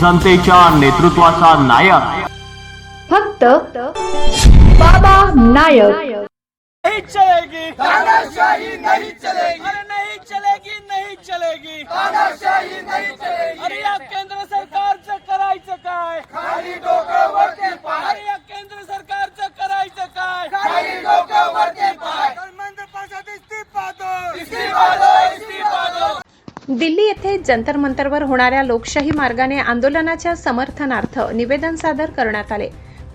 जनतेच्या नेतृत्वाचा नायक फक्त बाबा नायक। नहीं चलेगी तानाशाही नहीं चलेगी, अरे नहीं चलेगी नहीं चलेगी, तानाशाही नहीं चलेगी। अरे या केंद्र सरकारचं करायचं काय, खाली डोकं वरती पाय, अरे या केंद्र सरकारचं करायचं काय, खाली डोकं वरती पाय। धर्मेंद्र प्रसाद इस्तीफा दो, इस्तीफा दो, इस्तीफा दो। दिल्ली येथे जंतर मंतरवर होणाऱ्या लोकशाही मार्गाने आंदोलनाच्या समर्थनार्थ निवेदन सादर करण्यात आले।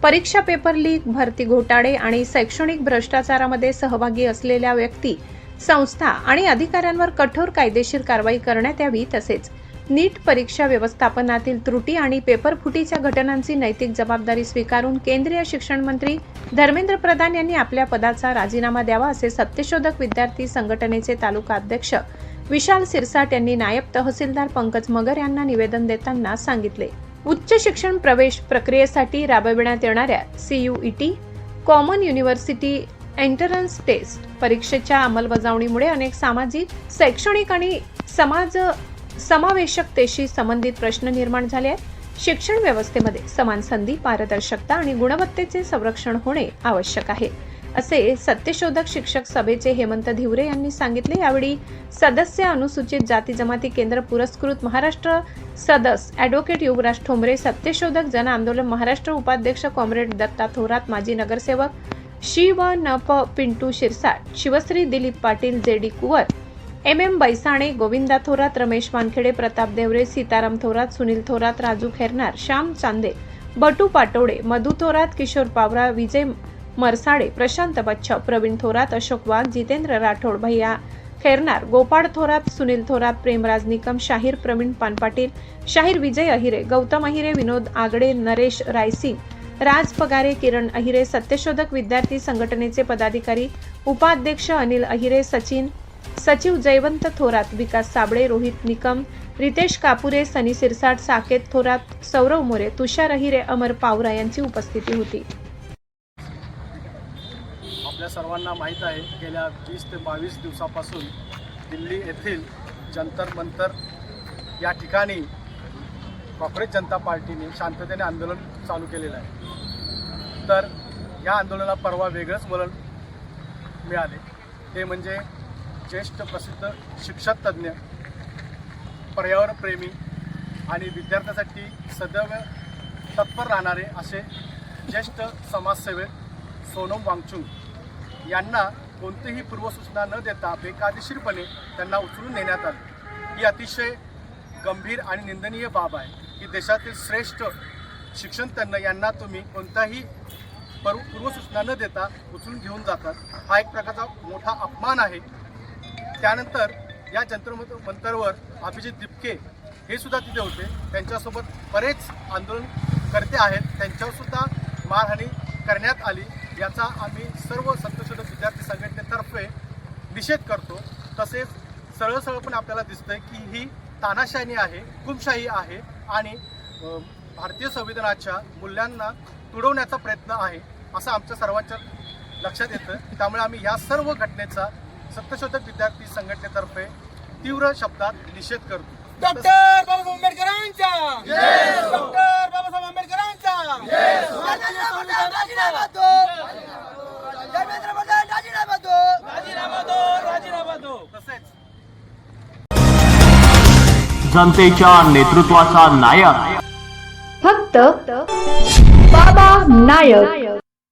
परीक्षा पेपर लीक, भरती घोटाळे आणि शैक्षणिक भ्रष्टाचारामध्ये सहभागी असलेल्या व्यक्ती, संस्था आणि अधिकाऱ्यांवर कठोर कायदेशीर कारवाई करण्यात यावी, तसेच नीट परीक्षा व्यवस्थापनातील त्रुटी आणि पेपर फुटीच्या घटनांची नैतिक जबाबदारी स्वीकारून केंद्रीय शिक्षण मंत्री धर्मेंद्र प्रधान यांनी आपल्या पदाचा राजीनामा द्यावा, असे सत्यशोधक विद्यार्थी संघटनेचे तालुका अध्यक्ष विशाल सिरसाट यांनी नायब तहसीलदार पंकज मगर यांना निवेदन देताना सांगितले। उच्च शिक्षण प्रवेश प्रक्रियेसाठी राबविण्यात येणाऱ्या CUET common university entrance test परीक्षेच्या अंमलबजावणीमुळे अनेक सामाजिक, शैक्षणिक आणि समावेशकतेशी संबंधित प्रश्न निर्माण झाले आहेत। शिक्षण व्यवस्थेमध्ये समान संधी, पारदर्शकता आणि गुणवत्तेचे संरक्षण होणे आवश्यक आहे, असे सत्यशोधक शिक्षक सभेचे हेमंत धिवरे यांनी सांगितले। यावेळी सदस्य, अनुसूचित जाती जमाती केंद्र पुरस्कृत महाराष्ट्र सदस्य ॲडव्होकेट युवराज ठोंबरे, सत्यशोधक जन आंदोलन महाराष्ट्र उपाध्यक्ष कॉम्रेड दत्ता थोरात, माजी नगरसेवक शिवनप पिंटू शिरसाट, शिवश्री दिलीप पाटील, JD कुवर, MM बैसाणे, गोविंदा थोरात, रमेश वानखेडे, प्रताप देवरे, सीताराम थोरात, सुनील थोरात, राजू खैरनार, श्याम चांदे, बटू पाटोडे, मधु थोरात, किशोर पावरा, विजय मरसाडे, प्रशांत बच्छाव, प्रवीण थोरात, अशोक वाघ, जितेंद्र राठोड, भैया खैरनार, गोपाळ थोरात, सुनील थोरात, प्रेमराज निकम, शाहीर प्रवीण पानपाटील, शाहीर विजय अहिरे, गौतम अहिरे, विनोद आगडे, नरेश रायसिंग, राज पगारे, किरण अहिरे, सत्यशोधक विद्यार्थी संघटनेचे पदाधिकारी, उपाध्यक्ष अनिल अहिरे, सचिव जयवंत थोरात, विकास साबळे, रोहित निकम, रितेश कापुरे, सनी सिरसाट, साकेत थोरात, सौरव मोरे, तुषार अहिरे, अमर पावरा यांची उपस्थिती होती। आपल्या सर्वांना माहीत आहे, गेल्या 20 ते 22 दिवसापासून दिल्ली येथील जंतर मंतर या ठिकाणी काँग्रेस जनता पार्टीने शांततेने आंदोलन चालू केलेलं आहे। तर या आंदोलनाला परवा वेगळंच वळण मिळाले, ते म्हणजे ज्येष्ठ प्रसिद्ध शिक्षक तज्ज्ञ, पर्यावरणप्रेमी आणि विद्यार्थ्यांसाठी सदैव तत्पर राहणारे असे ज्येष्ठ समाजसेवक सोनम वांगचुक यांना कोणतीही पूर्वसूचना न देता बेकायदेशीरपणे त्यांना उचलून नेण्यात आले। ही अतिशय गंभीर आणि निंदनीय बाब आहे की देशातील श्रेष्ठ शिक्षण तज्ञ यांना तुम्ही कोणताही पूर्वसूचना न देता उचलून घेऊन जातात। हा एक प्रकारचा मोठा अपमान आहे। त्यानंतर या जंतर मंतरवर अभिजित दिपके हे सुद्धा तिथे होते, त्यांच्यासोबत बरेच आंदोलनकर्ते आहेत, त्यांच्यावर सुद्धा मारहाणी करण्यात आली। याचा आम्ही सर्व सत्यशोधक विद्यार्थी संघटनेतर्फे निषेध करतो। तसेच सरळ पण आपल्याला दिसतंय की ही तानाशाही आहे, हुकुमशाही आहे आणि भारतीय संविधानाच्या मूल्यांना तुडवण्याचा प्रयत्न आहे, असं आमच्या सर्वांच्या लक्षात येतं। त्यामुळे आम्ही या सर्व घटनेचा सत्यशोधक विद्यार्थी संघटनेतर्फे तीव्र शब्दात निषेध करतो। डॉक्टर बाबासाहेब आंबेडकरांचा जय, डॉक्टर बाबासाहेब आंबेडकरांचा जय, राजीनामा दो, धर्मेंद्र प्रधान राजीनामा दो, राजीनामा दो, राजीनामा दो। तसेच जनतेच्या नेतृत्वाचा नायक फक्त बाबा नायक।